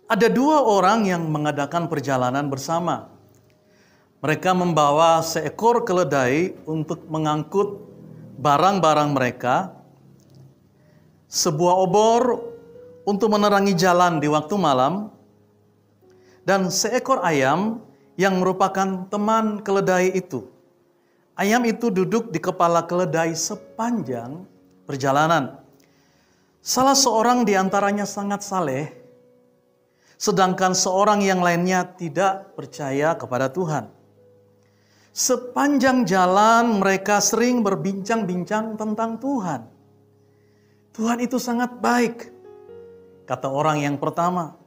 Ada dua orang yang mengadakan perjalanan bersama. Mereka membawa seekor keledai untuk mengangkut barang-barang mereka, sebuah obor untuk menerangi jalan di waktu malam, dan seekor ayam yang merupakan teman keledai itu. Ayam itu duduk di kepala keledai sepanjang perjalanan. Salah seorang di antaranya sangat saleh, sedangkan seorang yang lainnya tidak percaya kepada Tuhan. Sepanjang jalan mereka sering berbincang-bincang tentang Tuhan. Tuhan itu sangat baik, kata orang yang pertama.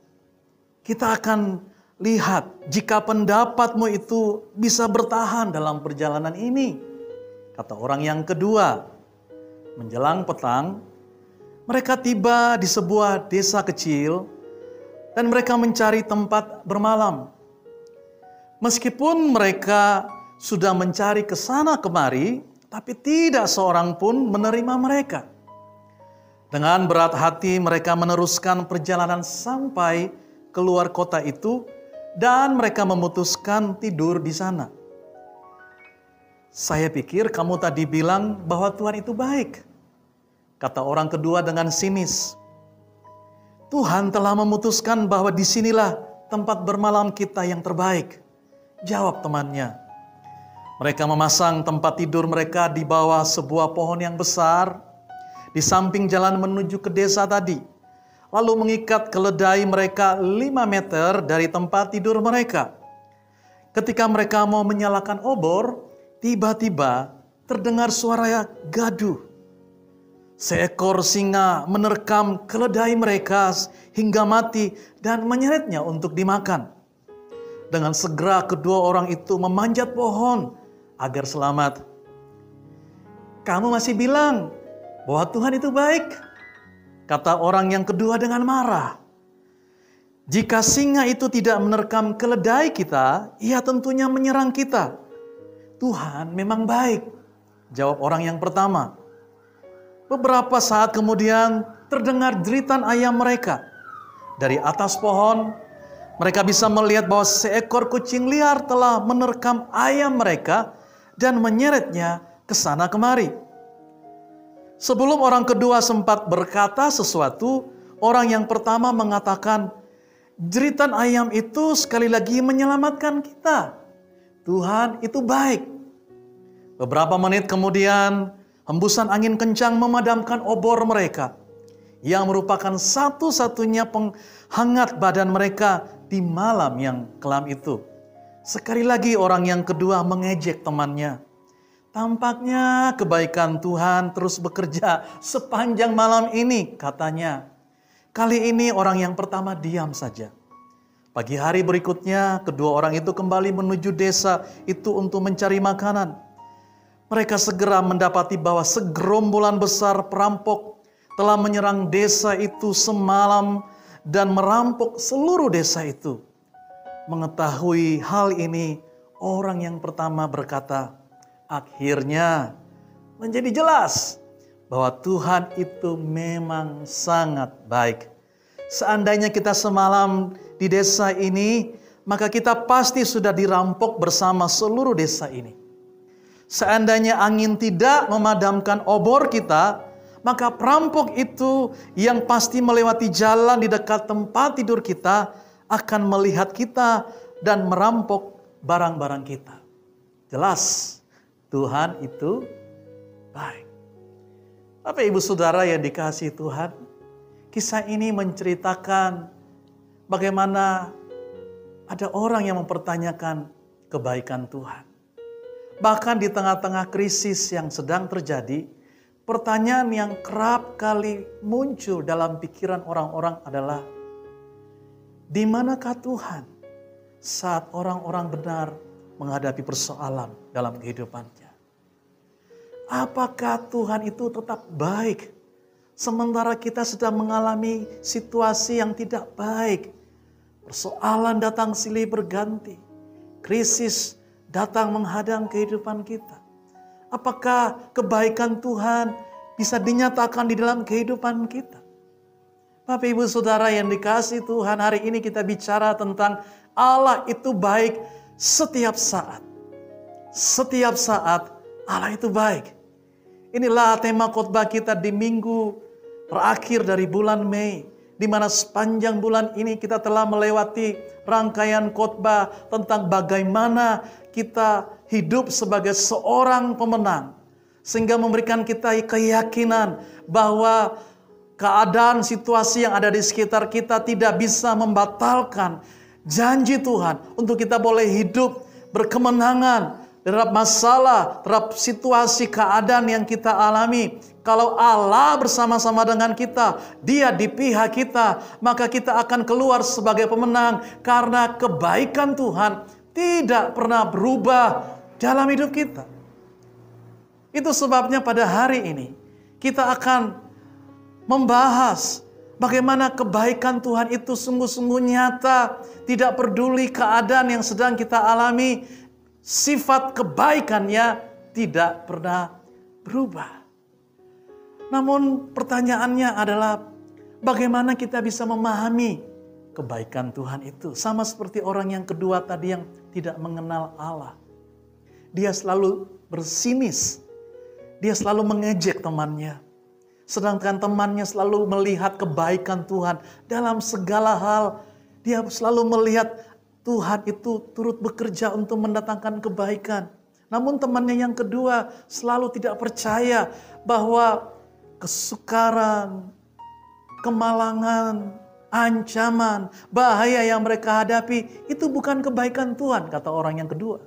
Kita akan lihat jika pendapatmu itu bisa bertahan dalam perjalanan ini, kata orang yang kedua. Menjelang petang, mereka tiba di sebuah desa kecil dan mereka mencari tempat bermalam. Meskipun mereka sudah mencari ke sana kemari, tapi tidak seorang pun menerima mereka. Dengan berat hati mereka meneruskan perjalanan sampai keluar kota itu dan mereka memutuskan tidur di sana. Saya pikir kamu tadi bilang bahwa Tuhan itu baik, kata orang kedua dengan sinis. Tuhan telah memutuskan bahwa disinilah tempat bermalam kita yang terbaik, jawab temannya. Mereka memasang tempat tidur mereka di bawah sebuah pohon yang besar, di samping jalan menuju ke desa tadi. Lalu mengikat keledai mereka 5 meter dari tempat tidur mereka. Ketika mereka mau menyalakan obor, tiba-tiba terdengar suara gaduh. Seekor singa menerkam keledai mereka hingga mati dan menyeretnya untuk dimakan. Dengan segera kedua orang itu memanjat pohon agar selamat. Kamu masih bilang bahwa Tuhan itu baik, kata orang yang kedua dengan marah. Jika singa itu tidak menerkam keledai kita, ia tentunya menyerang kita. Tuhan memang baik, jawab orang yang pertama. Beberapa saat kemudian terdengar jeritan ayam mereka. Dari atas pohon, mereka bisa melihat bahwa seekor kucing liar telah menerkam ayam mereka dan menyeretnya ke sana kemari. Sebelum orang kedua sempat berkata sesuatu, orang yang pertama mengatakan, jeritan ayam itu sekali lagi menyelamatkan kita. Tuhan itu baik. Beberapa menit kemudian, hembusan angin kencang memadamkan obor mereka, yang merupakan satu-satunya penghangat badan mereka di malam yang kelam itu. Sekali lagi orang yang kedua mengejek temannya. Tampaknya kebaikan Tuhan terus bekerja sepanjang malam ini, katanya. Kali ini orang yang pertama diam saja. Pagi hari berikutnya, kedua orang itu kembali menuju desa itu untuk mencari makanan. Mereka segera mendapati bahwa segerombolan besar perampok telah menyerang desa itu semalam dan merampok seluruh desa itu. Mengetahui hal ini, orang yang pertama berkata, akhirnya menjadi jelas bahwa Tuhan itu memang sangat baik. Seandainya kita semalam di desa ini, maka kita pasti sudah dirampok bersama seluruh desa ini. Seandainya angin tidak memadamkan obor kita, maka perampok itu yang pasti melewati jalan di dekat tempat tidur kita akan melihat kita dan merampok barang-barang kita. Jelas, Tuhan itu baik. Bapak Ibu Saudara yang dikasihi Tuhan, kisah ini menceritakan bagaimana ada orang yang mempertanyakan kebaikan Tuhan. Bahkan di tengah-tengah krisis yang sedang terjadi, pertanyaan yang kerap kali muncul dalam pikiran orang-orang adalah, di manakah Tuhan saat orang-orang benar menghadapi persoalan dalam kehidupannya? Apakah Tuhan itu tetap baik sementara kita sedang mengalami situasi yang tidak baik? Persoalan datang silih berganti, krisis datang menghadang kehidupan kita. Apakah kebaikan Tuhan bisa dinyatakan di dalam kehidupan kita? Bapak Ibu Saudara yang dikasihi Tuhan, hari ini kita bicara tentang Allah itu baik setiap saat. Setiap saat Allah itu baik. Inilah tema khotbah kita di minggu terakhir dari bulan Mei, di mana sepanjang bulan ini kita telah melewati rangkaian khotbah tentang bagaimana kita hidup sebagai seorang pemenang, sehingga memberikan kita keyakinan bahwa keadaan situasi yang ada di sekitar kita tidak bisa membatalkan janji Tuhan untuk kita boleh hidup berkemenangan terhadap masalah, terhadap situasi keadaan yang kita alami. Kalau Allah bersama-sama dengan kita, Dia di pihak kita, maka kita akan keluar sebagai pemenang karena kebaikan Tuhan tidak pernah berubah dalam hidup kita. Itu sebabnya pada hari ini kita akan membahas bagaimana kebaikan Tuhan itu sungguh-sungguh nyata, tidak peduli keadaan yang sedang kita alami. Sifat kebaikannya tidak pernah berubah. Namun pertanyaannya adalah bagaimana kita bisa memahami kebaikan Tuhan itu. Sama seperti orang yang kedua tadi yang tidak mengenal Allah. Dia selalu bersinis. Dia selalu mengejek temannya. Sedangkan temannya selalu melihat kebaikan Tuhan dalam segala hal. Dia selalu melihat Tuhan itu turut bekerja untuk mendatangkan kebaikan. Namun temannya yang kedua selalu tidak percaya bahwa kesukaran, kemalangan, ancaman, bahaya yang mereka hadapi itu bukan kebaikan Tuhan, kata orang yang kedua.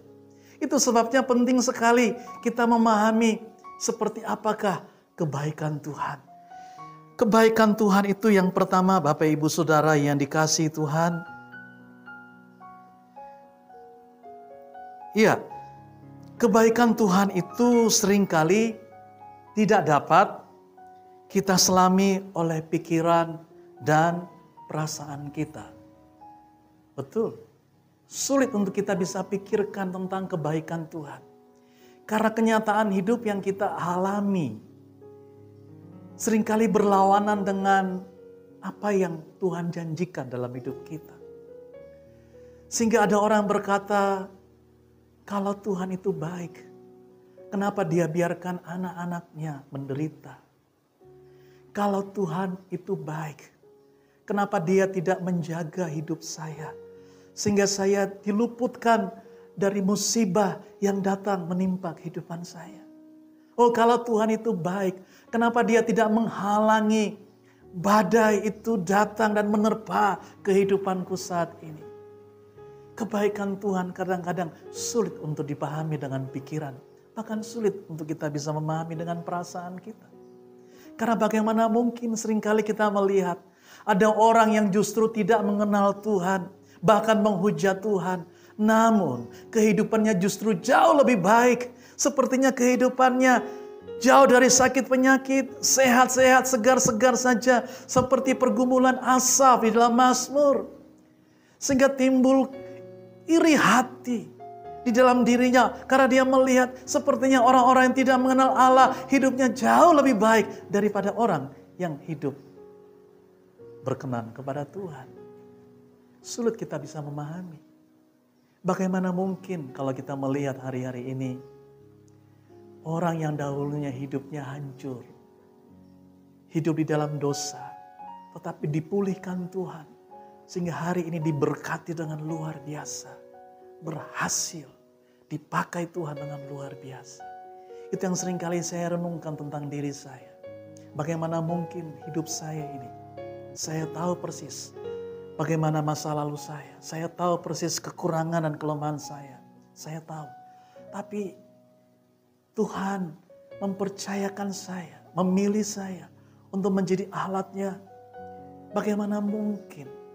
Itu sebabnya penting sekali kita memahami seperti apakah kebaikan Tuhan. Kebaikan Tuhan itu yang pertama, Bapak Ibu Saudara yang dikasihi Tuhan, iya, kebaikan Tuhan itu seringkali tidak dapat kita selami oleh pikiran dan perasaan kita. Betul, sulit untuk kita bisa pikirkan tentang kebaikan Tuhan. Karena kenyataan hidup yang kita alami seringkali berlawanan dengan apa yang Tuhan janjikan dalam hidup kita. Sehingga ada orang berkata, kalau Tuhan itu baik, kenapa Dia biarkan anak-anaknya menderita? Kalau Tuhan itu baik, kenapa Dia tidak menjaga hidup saya? Sehingga saya diluputkan dari musibah yang datang menimpa kehidupan saya. Oh, kalau Tuhan itu baik, kenapa Dia tidak menghalangi badai itu datang dan menerpa kehidupanku saat ini? Kebaikan Tuhan kadang-kadang sulit untuk dipahami dengan pikiran. Bahkan sulit untuk kita bisa memahami dengan perasaan kita. Karena bagaimana mungkin seringkali kita melihat ada orang yang justru tidak mengenal Tuhan. Bahkan menghujat Tuhan. Namun kehidupannya justru jauh lebih baik. Sepertinya kehidupannya jauh dari sakit penyakit. Sehat-sehat, segar-segar saja. Seperti pergumulan Asaf di dalam Mazmur. Sehingga timbul iri hati di dalam dirinya karena dia melihat sepertinya orang-orang yang tidak mengenal Allah hidupnya jauh lebih baik daripada orang yang hidup berkenan kepada Tuhan. Sulit kita bisa memahami. Bagaimana mungkin kalau kita melihat hari-hari ini orang yang dahulunya hidupnya hancur, hidup di dalam dosa, tetapi dipulihkan Tuhan. Sehingga hari ini diberkati dengan luar biasa. Berhasil dipakai Tuhan dengan luar biasa. Itu yang seringkali saya renungkan tentang diri saya. Bagaimana mungkin hidup saya ini. Saya tahu persis bagaimana masa lalu saya. Saya tahu persis kekurangan dan kelemahan saya. Saya tahu. Tapi Tuhan mempercayakan saya, memilih saya untuk menjadi alatnya. Bagaimana mungkin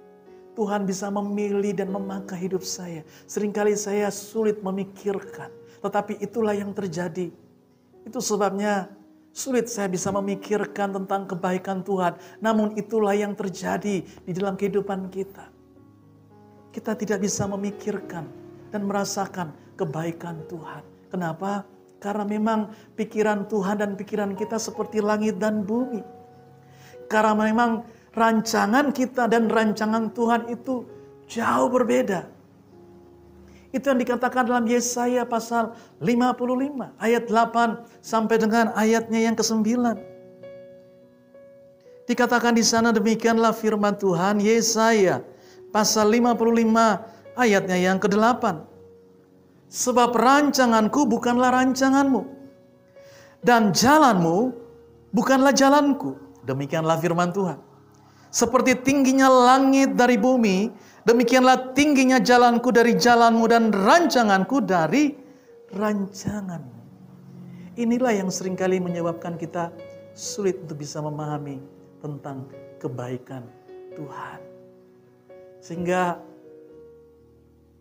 Tuhan bisa memilih dan memakai hidup saya. Seringkali saya sulit memikirkan. Tetapi itulah yang terjadi. Itu sebabnya sulit saya bisa memikirkan tentang kebaikan Tuhan. Namun itulah yang terjadi di dalam kehidupan kita. Kita tidak bisa memikirkan dan merasakan kebaikan Tuhan. Kenapa? Karena memang pikiran Tuhan dan pikiran kita seperti langit dan bumi. Karena memang rancangan kita dan rancangan Tuhan itu jauh berbeda. Itu yang dikatakan dalam Yesaya pasal 55 ayat 8 sampai dengan ayatnya yang ke-9. Dikatakan di sana demikianlah firman Tuhan, Yesaya pasal 55 ayatnya yang ke-8. Sebab rancanganku bukanlah rancanganmu, dan jalanmu bukanlah jalanku. Demikianlah firman Tuhan. Seperti tingginya langit dari bumi, demikianlah tingginya jalanku dari jalanmu dan rancanganku dari rancanganmu. Inilah yang seringkali menyebabkan kita sulit untuk bisa memahami tentang kebaikan Tuhan. Sehingga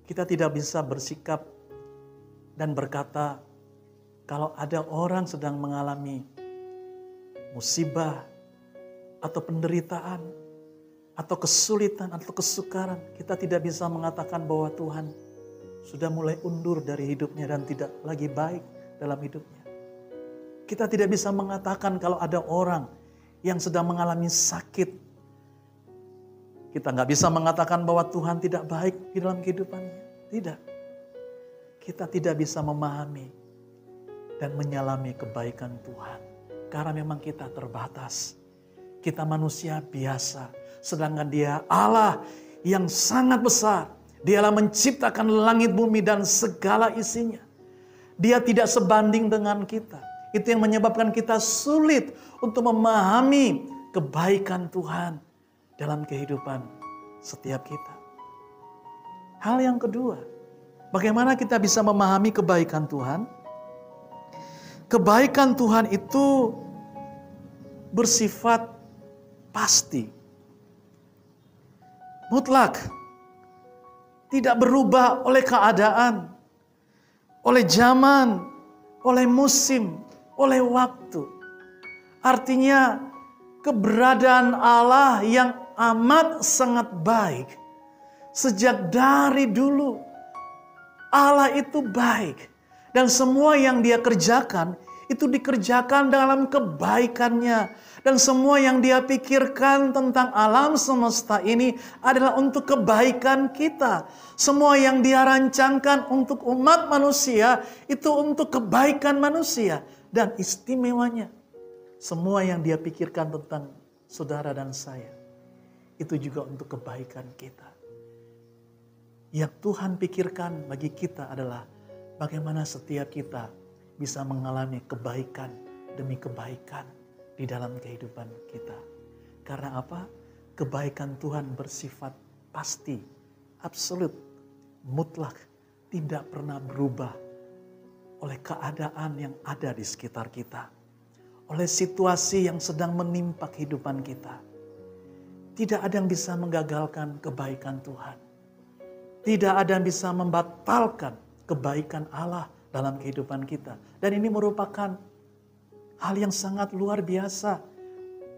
kita tidak bisa bersikap dan berkata, kalau ada orang sedang mengalami musibah atau penderitaan atau kesulitan atau kesukaran, kita tidak bisa mengatakan bahwa Tuhan sudah mulai undur dari hidupnya dan tidak lagi baik dalam hidupnya. Kita tidak bisa mengatakan kalau ada orang yang sedang mengalami sakit, kita nggak bisa mengatakan bahwa Tuhan tidak baik di dalam kehidupannya. Tidak. Kita tidak bisa memahami dan menyalami kebaikan Tuhan. Karena memang kita terbatas. Kita manusia biasa. Sedangkan Dia Allah yang sangat besar. Dialah menciptakan langit bumi dan segala isinya. Dia tidak sebanding dengan kita. Itu yang menyebabkan kita sulit untuk memahami kebaikan Tuhan dalam kehidupan setiap kita. Hal yang kedua, bagaimana kita bisa memahami kebaikan Tuhan? Kebaikan Tuhan itu bersifat pasti, mutlak, tidak berubah oleh keadaan, oleh zaman, oleh musim, oleh waktu. Artinya keberadaan Allah yang amat sangat baik. Sejak dari dulu Allah itu baik. Dan semua yang Dia kerjakan itu dikerjakan dalam kebaikannya. Dan semua yang Dia pikirkan tentang alam semesta ini adalah untuk kebaikan kita. Semua yang Dia rancangkan untuk umat manusia itu untuk kebaikan manusia. Dan istimewanya, semua yang Dia pikirkan tentang saudara dan saya, itu juga untuk kebaikan kita. Yang Tuhan pikirkan bagi kita adalah bagaimana setiap kita bisa mengalami kebaikan demi kebaikan di dalam kehidupan kita. Karena apa? Kebaikan Tuhan bersifat pasti, absolut, mutlak, tidak pernah berubah oleh keadaan yang ada di sekitar kita, oleh situasi yang sedang menimpa kehidupan kita. Tidak ada yang bisa menggagalkan kebaikan Tuhan. Tidak ada yang bisa membatalkan kebaikan Allah dalam kehidupan kita. Dan ini merupakan hal yang sangat luar biasa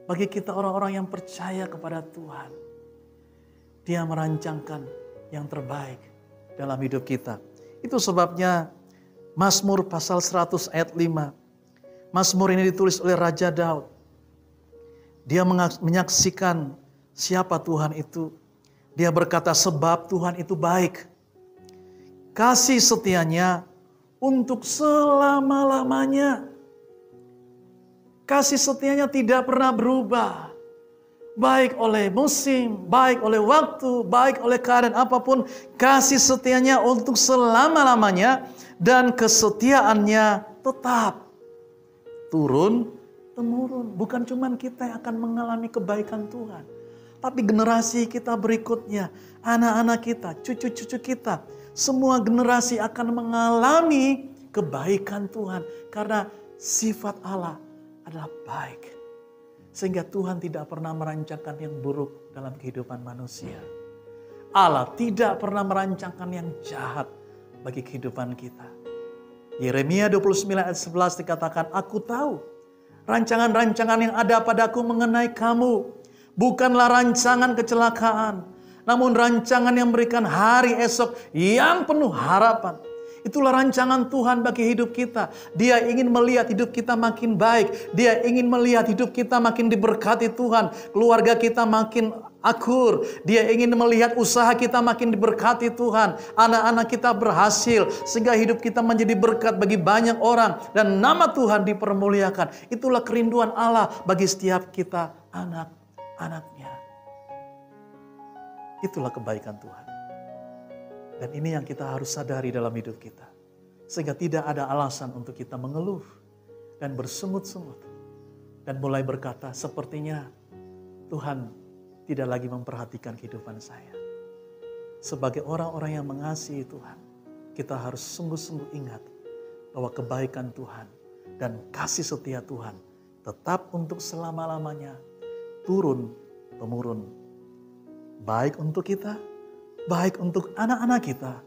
bagi kita orang-orang yang percaya kepada Tuhan. Dia merancangkan yang terbaik dalam hidup kita. Itu sebabnya Mazmur pasal 100 ayat 5. Mazmur ini ditulis oleh Raja Daud. Dia menyaksikan siapa Tuhan itu. Dia berkata, sebab Tuhan itu baik. Kasih setianya untuk selama-lamanya. Kasih setianya tidak pernah berubah. Baik oleh musim, baik oleh waktu, baik oleh keadaan apapun. Kasih setianya untuk selama-lamanya. Dan kesetiaannya tetap turun-temurun. Bukan cuma kita yang akan mengalami kebaikan Tuhan. Tapi generasi kita berikutnya, anak-anak kita, cucu-cucu kita. Semua generasi akan mengalami kebaikan Tuhan. Karena sifat Allah adalah baik. Sehingga Tuhan tidak pernah merancangkan yang buruk dalam kehidupan manusia. Allah tidak pernah merancangkan yang jahat bagi kehidupan kita. Yeremia 29 ayat 11 dikatakan, aku tahu rancangan-rancangan yang ada padaku mengenai kamu bukanlah rancangan kecelakaan, namun rancangan yang memberikan hari esok yang penuh harapan. Itulah rancangan Tuhan bagi hidup kita. Dia ingin melihat hidup kita makin baik. Dia ingin melihat hidup kita makin diberkati Tuhan. Keluarga kita makin akur. Dia ingin melihat usaha kita makin diberkati Tuhan. Anak-anak kita berhasil. Sehingga hidup kita menjadi berkat bagi banyak orang. Dan nama Tuhan dipermuliakan. Itulah kerinduan Allah bagi setiap kita anak-anaknya. Itulah kebaikan Tuhan. Dan ini yang kita harus sadari dalam hidup kita. Sehingga tidak ada alasan untuk kita mengeluh dan bersungut-sungut. Dan mulai berkata, sepertinya Tuhan tidak lagi memperhatikan kehidupan saya. Sebagai orang-orang yang mengasihi Tuhan, kita harus sungguh-sungguh ingat bahwa kebaikan Tuhan dan kasih setia Tuhan tetap untuk selama-lamanya turun-temurun. Baik untuk kita, baik untuk anak-anak kita,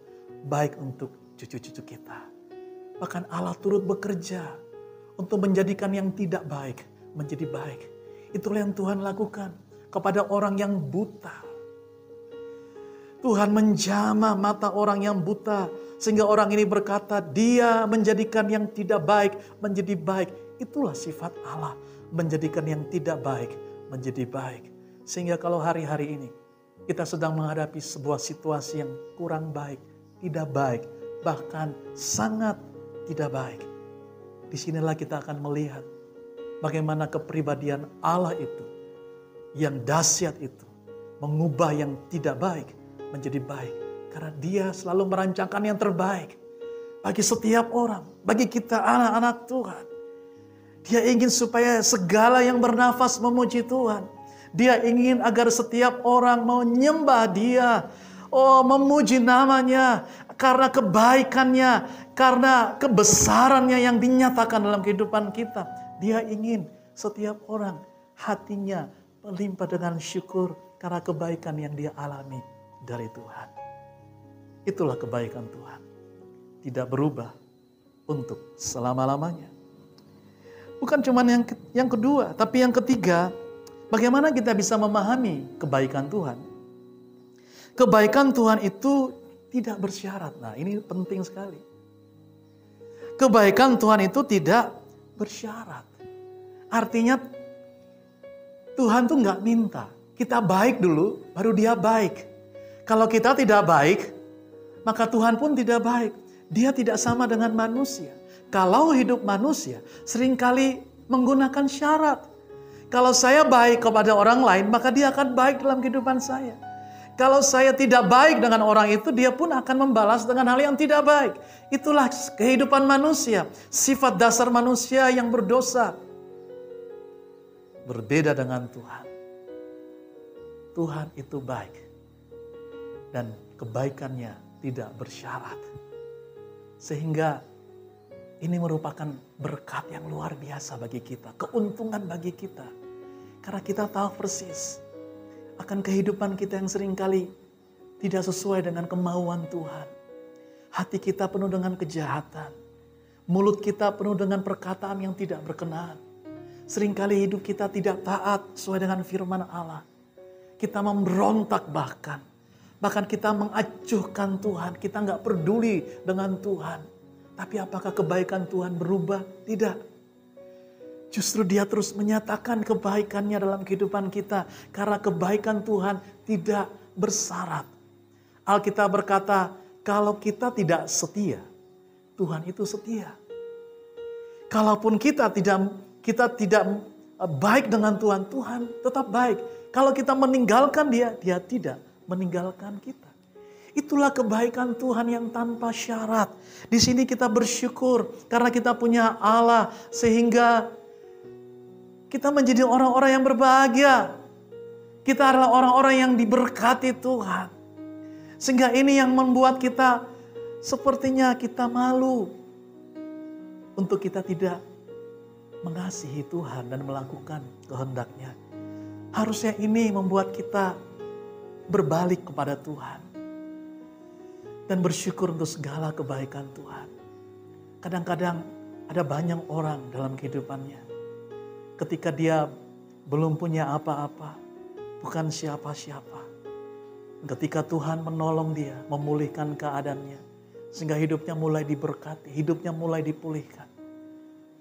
baik untuk cucu-cucu kita. Bahkan Allah turut bekerja untuk menjadikan yang tidak baik menjadi baik. Itulah yang Tuhan lakukan kepada orang yang buta. Tuhan menjamah mata orang yang buta sehingga orang ini berkata, Dia menjadikan yang tidak baik menjadi baik. Itulah sifat Allah, menjadikan yang tidak baik menjadi baik. Sehingga kalau hari-hari ini kita sedang menghadapi sebuah situasi yang kurang baik, tidak baik, bahkan sangat tidak baik. Disinilah kita akan melihat bagaimana kepribadian Allah itu, yang dahsyat itu, mengubah yang tidak baik menjadi baik. Karena Dia selalu merancangkan yang terbaik bagi setiap orang, bagi kita anak-anak Tuhan. Dia ingin supaya segala yang bernafas memuji Tuhan. Dia ingin agar setiap orang mau menyembah Dia. Memuji namanya. Karena kebaikannya. Karena kebesarannya yang dinyatakan dalam kehidupan kita. Dia ingin setiap orang hatinya melimpah dengan syukur. Karena kebaikan yang dia alami dari Tuhan. Itulah kebaikan Tuhan. Tidak berubah untuk selama-lamanya. Bukan cuma yang kedua. Tapi yang ketiga. Bagaimana kita bisa memahami kebaikan Tuhan? Kebaikan Tuhan itu tidak bersyarat. Nah, ini penting sekali. Kebaikan Tuhan itu tidak bersyarat. Artinya Tuhan tuh nggak minta. Kita baik dulu, baru Dia baik. Kalau kita tidak baik, maka Tuhan pun tidak baik. Dia tidak sama dengan manusia. Kalau hidup manusia seringkali menggunakan syarat. Kalau saya baik kepada orang lain, maka dia akan baik dalam kehidupan saya. Kalau saya tidak baik dengan orang itu, dia pun akan membalas dengan hal yang tidak baik. Itulah kehidupan manusia, sifat dasar manusia yang berdosa. Berbeda dengan Tuhan. Tuhan itu baik. Dan kebaikannya tidak bersyarat. Sehingga ini merupakan berkat yang luar biasa bagi kita. Keuntungan bagi kita. Karena kita tahu persis akan kehidupan kita yang seringkali tidak sesuai dengan kemauan Tuhan. Hati kita penuh dengan kejahatan. Mulut kita penuh dengan perkataan yang tidak berkenan. Seringkali hidup kita tidak taat sesuai dengan firman Allah. Kita memberontak bahkan. Bahkan kita mengacuhkan Tuhan. Kita nggak peduli dengan Tuhan. Tapi apakah kebaikan Tuhan berubah? Tidak. Justru Dia terus menyatakan kebaikannya dalam kehidupan kita. Karena kebaikan Tuhan tidak bersyarat. Alkitab berkata, kalau kita tidak setia, Tuhan itu setia. Kalaupun kita tidak baik dengan Tuhan, Tuhan tetap baik. Kalau kita meninggalkan Dia, Dia tidak meninggalkan kita. Itulah kebaikan Tuhan yang tanpa syarat. Di sini kita bersyukur karena kita punya Allah sehingga kita menjadi orang-orang yang berbahagia. Kita adalah orang-orang yang diberkati Tuhan. Sehingga ini yang membuat kita sepertinya kita malu. Untuk kita tidak mengasihi Tuhan dan melakukan kehendak-Nya. Harusnya ini membuat kita berbalik kepada Tuhan. Dan bersyukur untuk segala kebaikan Tuhan. Kadang-kadang ada banyak orang dalam kehidupannya. Ketika dia belum punya apa-apa, bukan siapa-siapa. Ketika Tuhan menolong dia, memulihkan keadaannya. Sehingga hidupnya mulai diberkati, hidupnya mulai dipulihkan.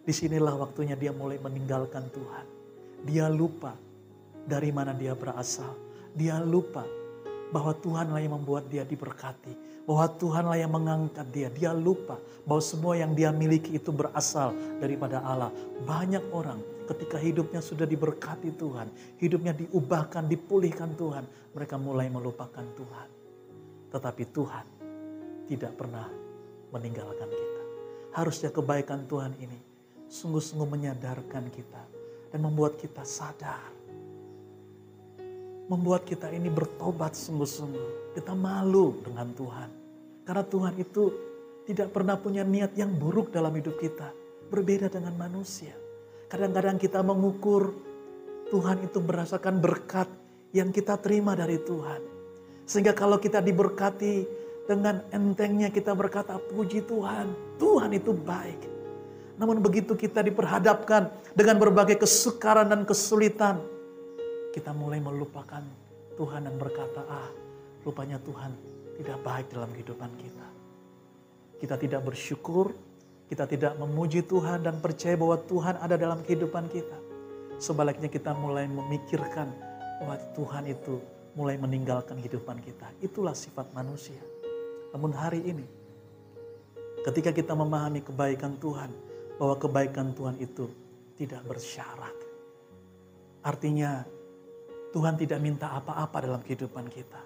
Disinilah waktunya dia mulai meninggalkan Tuhan. Dia lupa dari mana dia berasal. Dia lupa bahwa Tuhanlah yang membuat dia diberkati. Bahwa Tuhanlah yang mengangkat dia. Dia lupa bahwa semua yang dia miliki itu berasal daripada Allah. Banyak orang ketika hidupnya sudah diberkati Tuhan, hidupnya diubahkan, dipulihkan Tuhan, mereka mulai melupakan Tuhan. Tetapi Tuhan tidak pernah meninggalkan kita. Harusnya kebaikan Tuhan ini sungguh-sungguh menyadarkan kita dan membuat kita sadar. Membuat kita ini bertobat sungguh-sungguh. Kita malu dengan Tuhan. Karena Tuhan itu tidak pernah punya niat yang buruk dalam hidup kita. Berbeda dengan manusia. Kadang-kadang kita mengukur Tuhan itu berdasarkan berkat yang kita terima dari Tuhan. Sehingga kalau kita diberkati dengan entengnya kita berkata puji Tuhan. Tuhan itu baik. Namun begitu kita diperhadapkan dengan berbagai kesukaran dan kesulitan, kita mulai melupakan Tuhan dan berkata, rupanya Tuhan tidak baik dalam kehidupan kita. Kita tidak bersyukur, kita tidak memuji Tuhan dan percaya bahwa Tuhan ada dalam kehidupan kita. Sebaliknya kita mulai memikirkan bahwa Tuhan itu mulai meninggalkan kehidupan kita. Itulah sifat manusia. Namun hari ini, ketika kita memahami kebaikan Tuhan, bahwa kebaikan Tuhan itu tidak bersyarat. Artinya, Tuhan tidak minta apa-apa dalam kehidupan kita.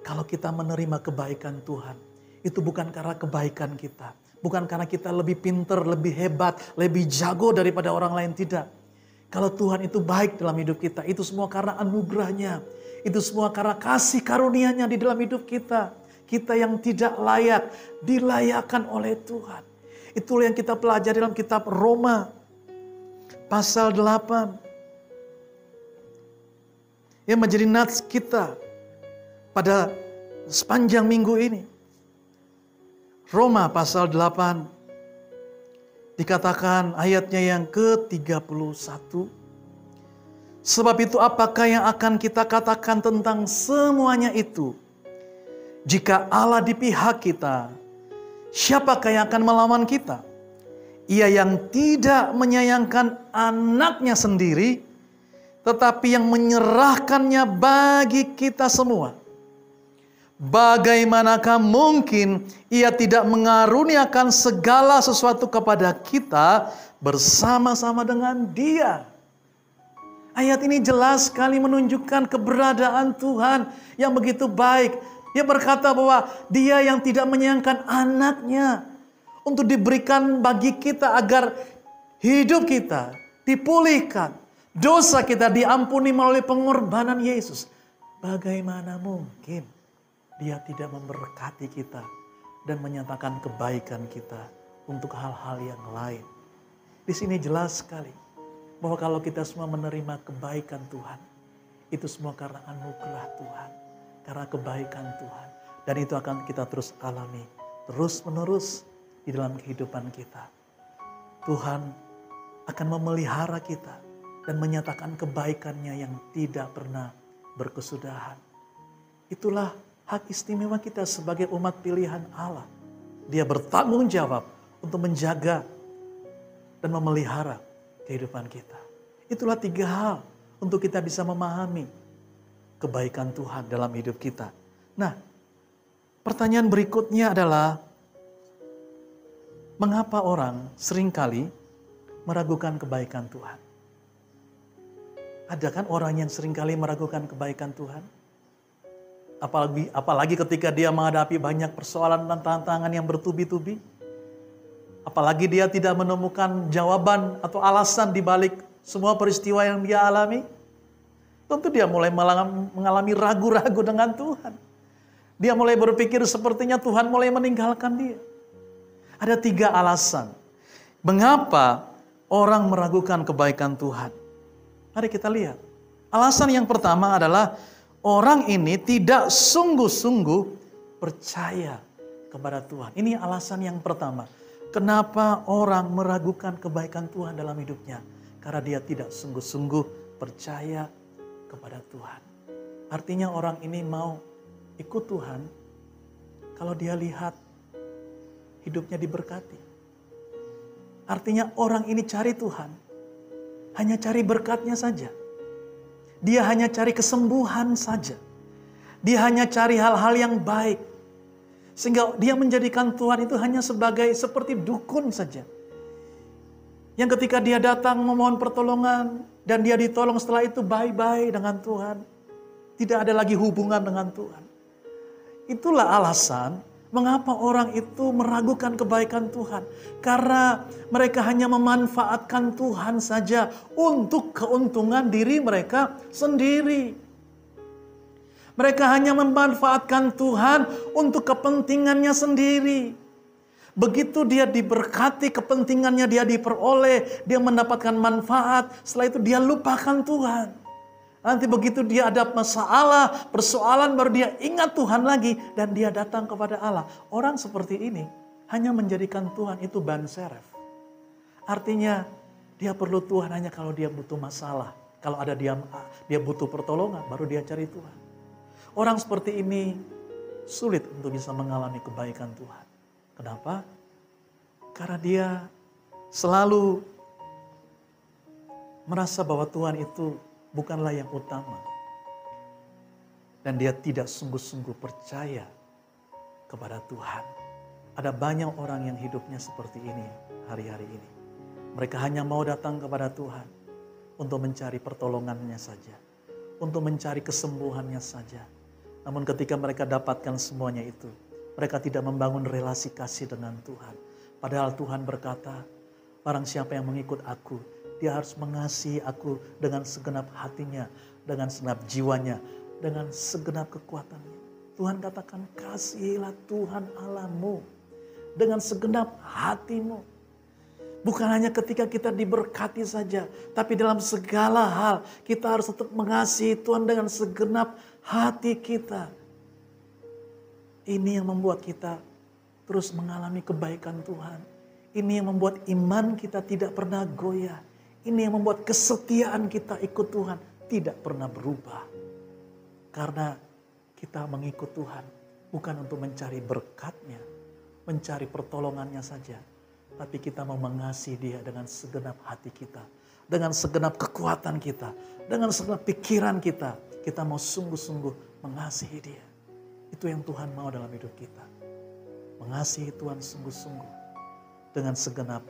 Kalau kita menerima kebaikan Tuhan, itu bukan karena kebaikan kita. Bukan karena kita lebih pintar, lebih hebat, lebih jago daripada orang lain, tidak. Kalau Tuhan itu baik dalam hidup kita, itu semua karena anugerahnya. Itu semua karena kasih karunia-Nya di dalam hidup kita. Kita yang tidak layak, dilayakkan oleh Tuhan. Itulah yang kita pelajari dalam kitab Roma, pasal 8. Yang menjadi nats kita pada sepanjang minggu ini. Roma pasal 8 dikatakan ayatnya yang ke-31. Sebab itu apakah yang akan kita katakan tentang semuanya itu? Jika Allah di pihak kita, siapakah yang akan melawan kita? Ia yang tidak menyayangkan anaknya sendiri, tetapi yang menyerahkannya bagi kita semua. Bagaimanakah mungkin ia tidak mengaruniakan segala sesuatu kepada kita bersama-sama dengan Dia? Ayat ini jelas sekali menunjukkan keberadaan Tuhan yang begitu baik. Dia berkata bahwa Dia yang tidak menyayangkan anaknya untuk diberikan bagi kita agar hidup kita dipulihkan. Dosa kita diampuni melalui pengorbanan Yesus. Bagaimana mungkin Dia tidak memberkati kita dan menyatakan kebaikan kita untuk hal-hal yang lain. Di sini jelas sekali bahwa kalau kita semua menerima kebaikan Tuhan, itu semua karena anugerah Tuhan, karena kebaikan Tuhan. Dan itu akan kita terus alami, terus menerus di dalam kehidupan kita. Tuhan akan memelihara kita dan menyatakan kebaikannya yang tidak pernah berkesudahan. Itulah hak istimewa kita sebagai umat pilihan Allah. Dia bertanggung jawab untuk menjaga dan memelihara kehidupan kita. Itulah 3 hal untuk kita bisa memahami kebaikan Tuhan dalam hidup kita. Nah, pertanyaan berikutnya adalah, mengapa orang seringkali meragukan kebaikan Tuhan? Ada kan orang yang seringkali meragukan kebaikan Tuhan? Apalagi ketika dia menghadapi banyak persoalan dan tantangan yang bertubi-tubi. Apalagi dia tidak menemukan jawaban atau alasan di balik semua peristiwa yang dia alami. Tentu dia mulai mengalami ragu-ragu dengan Tuhan. Dia mulai berpikir sepertinya Tuhan mulai meninggalkan dia. Ada 3 alasan mengapa orang meragukan kebaikan Tuhan. Mari kita lihat. Alasan yang pertama adalah orang ini tidak sungguh-sungguh percaya kepada Tuhan. Ini alasan yang pertama. Kenapa orang meragukan kebaikan Tuhan dalam hidupnya? Karena dia tidak sungguh-sungguh percaya kepada Tuhan. Artinya orang ini mau ikut Tuhan kalau dia lihat hidupnya diberkati. Artinya orang ini cari Tuhan, hanya cari berkatnya saja. Dia hanya cari kesembuhan saja. Dia hanya cari hal-hal yang baik. Sehingga dia menjadikan Tuhan itu hanya seperti dukun saja. Yang ketika dia datang memohon pertolongan dan dia ditolong, setelah itu bye-bye dengan Tuhan. Tidak ada lagi hubungan dengan Tuhan. Itulah alasan mengapa orang itu meragukan kebaikan Tuhan. Karena mereka hanya memanfaatkan Tuhan saja untuk keuntungan diri mereka sendiri. Mereka hanya memanfaatkan Tuhan untuk kepentingannya sendiri. Begitu dia diberkati, kepentingannya dia diperoleh, dia mendapatkan manfaat, setelah itu dia lupakan Tuhan. Nanti begitu dia ada masalah, persoalan, baru dia ingat Tuhan lagi dan dia datang kepada Allah. Orang seperti ini hanya menjadikan Tuhan itu ban serep. Artinya dia perlu Tuhan hanya kalau dia butuh masalah. Kalau ada dia butuh pertolongan, baru dia cari Tuhan. Orang seperti ini sulit untuk bisa mengalami kebaikan Tuhan. Kenapa? Karena dia selalu merasa bahwa Tuhan itu bukanlah yang utama. Dan dia tidak sungguh-sungguh percaya kepada Tuhan. Ada banyak orang yang hidupnya seperti ini hari-hari ini. Mereka hanya mau datang kepada Tuhan untuk mencari pertolongannya saja. Untuk mencari kesembuhannya saja. Namun ketika mereka dapatkan semuanya itu, mereka tidak membangun relasi kasih dengan Tuhan. Padahal Tuhan berkata, barang siapa yang mengikut aku, dia harus mengasihi aku dengan segenap hatinya, dengan segenap jiwanya, dengan segenap kekuatannya. Tuhan katakan, kasihilah Tuhan Allahmu dengan segenap hatimu. Bukan hanya ketika kita diberkati saja, tapi dalam segala hal kita harus tetap mengasihi Tuhan dengan segenap hati kita. Ini yang membuat kita terus mengalami kebaikan Tuhan. Ini yang membuat iman kita tidak pernah goyah. Ini yang membuat kesetiaan kita ikut Tuhan tidak pernah berubah. Karena kita mengikut Tuhan bukan untuk mencari berkat-Nya, mencari pertolongannya saja. Tapi kita mau mengasihi Dia dengan segenap hati kita. Dengan segenap kekuatan kita. Dengan segenap pikiran kita. Kita mau sungguh-sungguh mengasihi Dia. Itu yang Tuhan mau dalam hidup kita. Mengasihi Tuhan sungguh-sungguh. Dengan segenap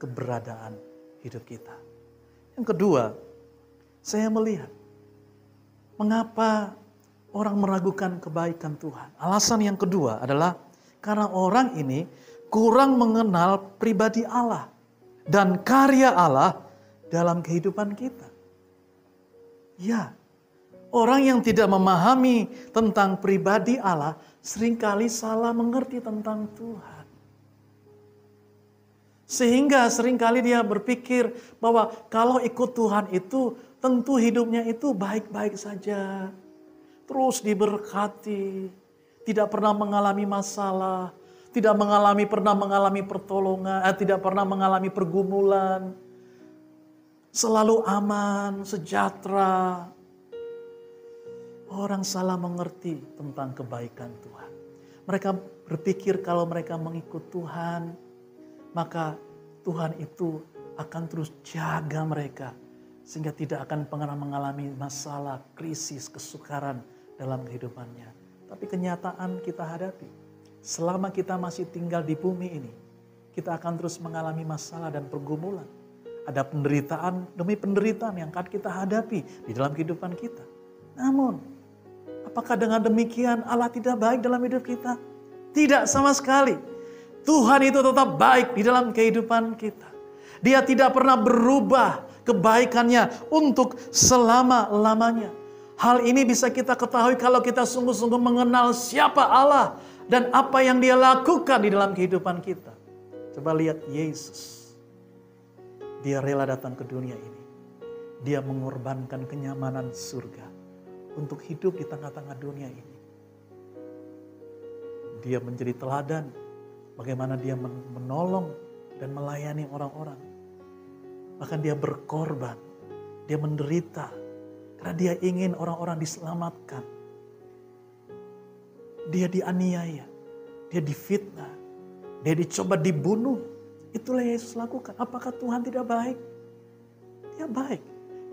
keberadaan hidup kita. Yang kedua, saya melihat mengapa orang meragukan kebaikan Tuhan. Alasan yang kedua adalah karena orang ini kurang mengenal pribadi Allah dan karya Allah dalam kehidupan kita. Ya, orang yang tidak memahami tentang pribadi Allah seringkali salah mengerti tentang Tuhan. Sehingga seringkali dia berpikir bahwa kalau ikut Tuhan itu tentu hidupnya itu baik-baik saja. Terus diberkati, tidak pernah mengalami masalah, tidak pernah mengalami pertolongan, tidak pernah mengalami pergumulan. Selalu aman, sejahtera. Orang salah mengerti tentang kebaikan Tuhan. Mereka berpikir kalau mereka mengikut Tuhan, maka Tuhan itu akan terus jaga mereka. Sehingga tidak akan pernah mengalami masalah, krisis, kesukaran dalam kehidupannya. Tapi kenyataan kita hadapi. Selama kita masih tinggal di bumi ini, kita akan terus mengalami masalah dan pergumulan. Ada penderitaan demi penderitaan yang akan kita hadapi di dalam kehidupan kita. Namun, apakah dengan demikian Allah tidak baik dalam hidup kita? Tidak sama sekali. Tuhan itu tetap baik di dalam kehidupan kita. Dia tidak pernah berubah kebaikannya untuk selama-lamanya. Hal ini bisa kita ketahui kalau kita sungguh-sungguh mengenal siapa Allah dan apa yang Dia lakukan di dalam kehidupan kita. Coba lihat Yesus. Dia rela datang ke dunia ini. Dia mengorbankan kenyamanan surga untuk hidup di tengah-tangah dunia ini. Dia menjadi teladan bagaimana Dia menolong dan melayani orang-orang. Bahkan Dia berkorban, Dia menderita karena Dia ingin orang-orang diselamatkan. Dia dianiaya, Dia difitnah, Dia dicoba dibunuh. Itulah yang Yesus lakukan. Apakah Tuhan tidak baik? Dia baik.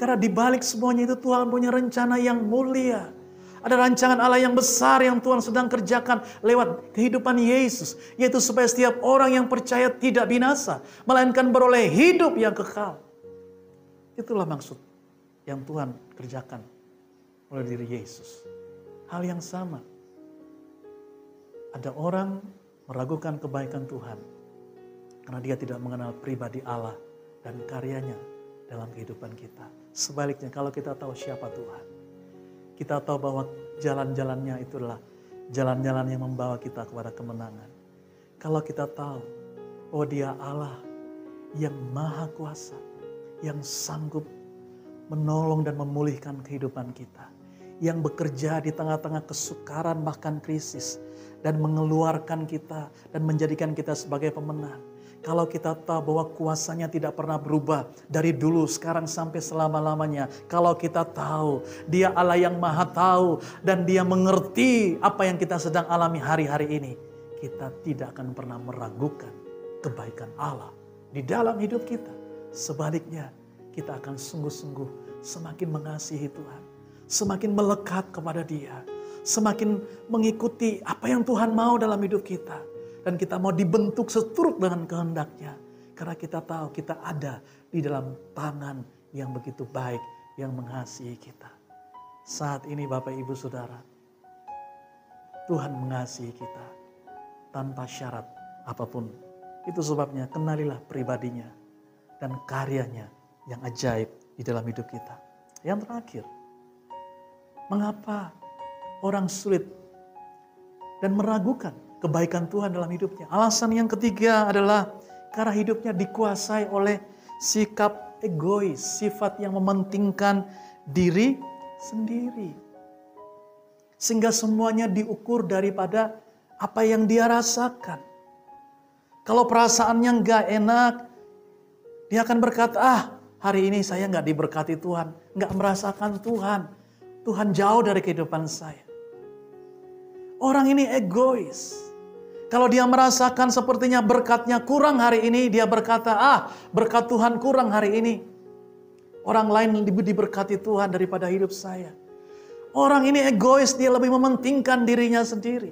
Karena di balik semuanya itu Tuhan punya rencana yang mulia. Ada rancangan Allah yang besar yang Tuhan sedang kerjakan lewat kehidupan Yesus. Yaitu supaya setiap orang yang percaya tidak binasa. Melainkan beroleh hidup yang kekal. Itulah maksud yang Tuhan kerjakan oleh diri Yesus. Hal yang sama. Ada orang meragukan kebaikan Tuhan. Karena dia tidak mengenal pribadi Allah dan karyanya dalam kehidupan kita. Sebaliknya kalau kita tahu siapa Tuhan. Kita tahu bahwa jalan-jalannya itu adalah jalan-jalan yang membawa kita kepada kemenangan. Kalau kita tahu bahwa dia Allah yang maha kuasa. Yang sanggup menolong dan memulihkan kehidupan kita. Yang bekerja di tengah-tengah kesukaran bahkan krisis. Dan mengeluarkan kita dan menjadikan kita sebagai pemenang. Kalau kita tahu bahwa kuasanya tidak pernah berubah dari dulu, sekarang sampai selama-lamanya. Kalau kita tahu dia Allah yang maha tahu dan dia mengerti apa yang kita sedang alami hari-hari ini. Kita tidak akan pernah meragukan kebaikan Allah di dalam hidup kita. Sebaliknya kita akan sungguh-sungguh semakin mengasihi Tuhan. Semakin melekat kepada dia. Semakin mengikuti apa yang Tuhan mau dalam hidup kita. Dan kita mau dibentuk seturut dengan kehendaknya. Karena kita tahu kita ada di dalam tangan yang begitu baik. Yang mengasihi kita. Saat ini Bapak Ibu Saudara. Tuhan mengasihi kita. Tanpa syarat apapun. Itu sebabnya kenalilah pribadinya. Dan karyanya yang ajaib di dalam hidup kita. Yang terakhir. Mengapa orang sulit dan meragukan kebaikan Tuhan dalam hidupnya? Alasan yang ketiga adalah karena hidupnya dikuasai oleh sikap egois, sifat yang mementingkan diri sendiri. Sehingga semuanya diukur daripada apa yang dia rasakan. Kalau perasaannya nggak enak, dia akan berkata, hari ini saya nggak diberkati Tuhan, nggak merasakan Tuhan. Tuhan jauh dari kehidupan saya. Orang ini egois. Kalau dia merasakan sepertinya berkatnya kurang hari ini, dia berkata, berkat Tuhan kurang hari ini. Orang lain lebih diberkati Tuhan daripada hidup saya. Orang ini egois, dia lebih mementingkan dirinya sendiri.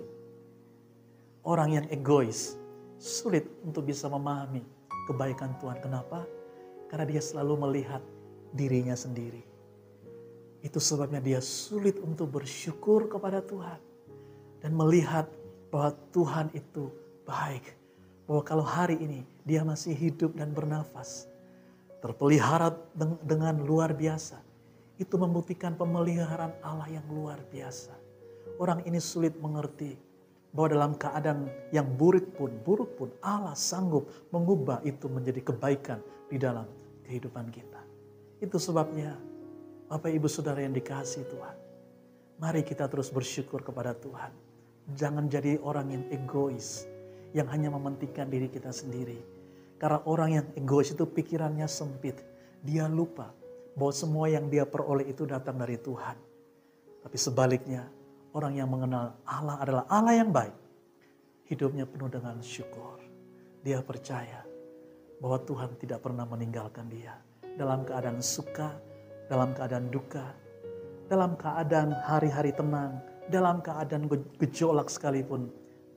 Orang yang egois, sulit untuk bisa memahami kebaikan Tuhan. Kenapa? Karena dia selalu melihat dirinya sendiri. Itu sebabnya dia sulit untuk bersyukur kepada Tuhan. Dan melihat bahwa Tuhan itu baik. Bahwa kalau hari ini dia masih hidup dan bernafas. Terpelihara dengan luar biasa. Itu membuktikan pemeliharaan Allah yang luar biasa. Orang ini sulit mengerti bahwa dalam keadaan yang buruk pun Allah sanggup mengubah itu menjadi kebaikan di dalam kehidupan kita. Itu sebabnya Bapak Ibu Saudara yang dikasihi Tuhan. Mari kita terus bersyukur kepada Tuhan. Jangan jadi orang yang egois. Yang hanya mementingkan diri kita sendiri. Karena orang yang egois itu pikirannya sempit. Dia lupa bahwa semua yang dia peroleh itu datang dari Tuhan. Tapi sebaliknya, orang yang mengenal Allah adalah Allah yang baik. Hidupnya penuh dengan syukur. Dia percaya bahwa Tuhan tidak pernah meninggalkan dia. Dalam keadaan suka, dalam keadaan duka, dalam keadaan hari-hari tenang, dalam keadaan gejolak sekalipun,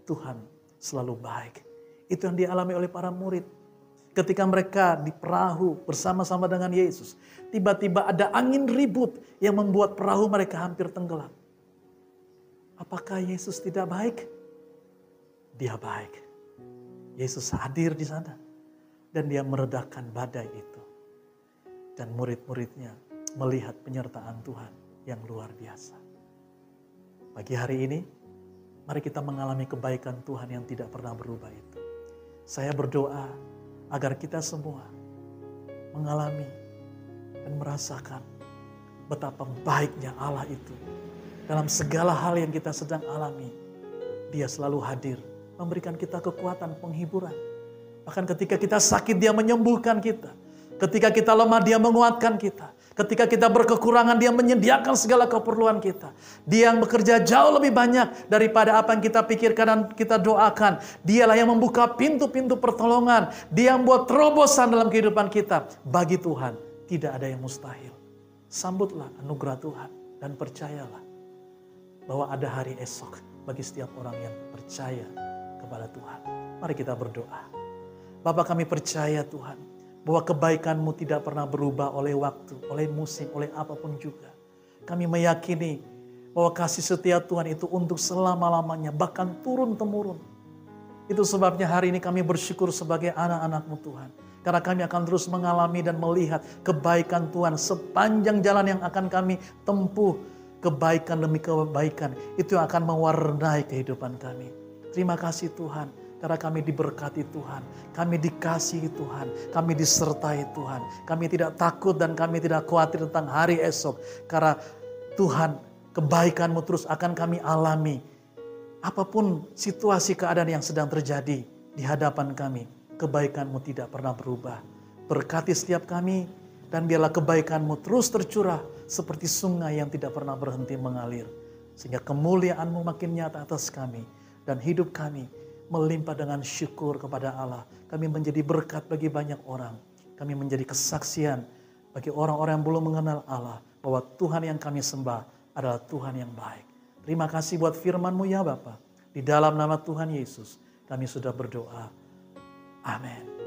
Tuhan selalu baik. Itu yang dialami oleh para murid. Ketika mereka di perahu bersama-sama dengan Yesus, tiba-tiba ada angin ribut yang membuat perahu mereka hampir tenggelam. Apakah Yesus tidak baik? Dia baik. Yesus hadir di sana dan dia meredakan badai itu. Dan murid-muridnya melihat penyertaan Tuhan yang luar biasa. Pagi hari ini, mari kita mengalami kebaikan Tuhan yang tidak pernah berubah itu. Saya berdoa agar kita semua mengalami dan merasakan betapa baiknya Allah itu. Dalam segala hal yang kita sedang alami, Dia selalu hadir, memberikan kita kekuatan, penghiburan. Bahkan ketika kita sakit, Dia menyembuhkan kita. Ketika kita lemah, Dia menguatkan kita. Ketika kita berkekurangan, Dia menyediakan segala keperluan kita. Dia yang bekerja jauh lebih banyak daripada apa yang kita pikirkan dan kita doakan. Dialah yang membuka pintu-pintu pertolongan. Dia yang buat terobosan dalam kehidupan kita. Bagi Tuhan, tidak ada yang mustahil. Sambutlah anugerah Tuhan dan percayalah bahwa ada hari esok bagi setiap orang yang percaya kepada Tuhan. Mari kita berdoa. Bapa, kami percaya Tuhan, bahwa kebaikan-Mu tidak pernah berubah oleh waktu, oleh musim, oleh apapun juga. Kami meyakini bahwa kasih setia Tuhan itu untuk selama-lamanya, bahkan turun-temurun. Itu sebabnya hari ini kami bersyukur sebagai anak-anak-Mu Tuhan. Karena kami akan terus mengalami dan melihat kebaikan Tuhan sepanjang jalan yang akan kami tempuh. Kebaikan demi kebaikan itu yang akan mewarnai kehidupan kami. Terima kasih Tuhan. Karena kami diberkati Tuhan, kami dikasihi Tuhan, kami disertai Tuhan. Kami tidak takut dan kami tidak khawatir tentang hari esok. Karena Tuhan, kebaikan-Mu terus akan kami alami. Apapun situasi keadaan yang sedang terjadi di hadapan kami, kebaikan-Mu tidak pernah berubah. Berkati setiap kami dan biarlah kebaikan-Mu terus tercurah seperti sungai yang tidak pernah berhenti mengalir. Sehingga kemuliaan-Mu makin nyata atas kami dan hidup kami melimpah dengan syukur kepada Allah. Kami menjadi berkat bagi banyak orang. Kami menjadi kesaksian bagi orang-orang yang belum mengenal Allah. Bahwa Tuhan yang kami sembah adalah Tuhan yang baik. Terima kasih buat firman-Mu ya Bapa. Di dalam nama Tuhan Yesus kami sudah berdoa. Amin.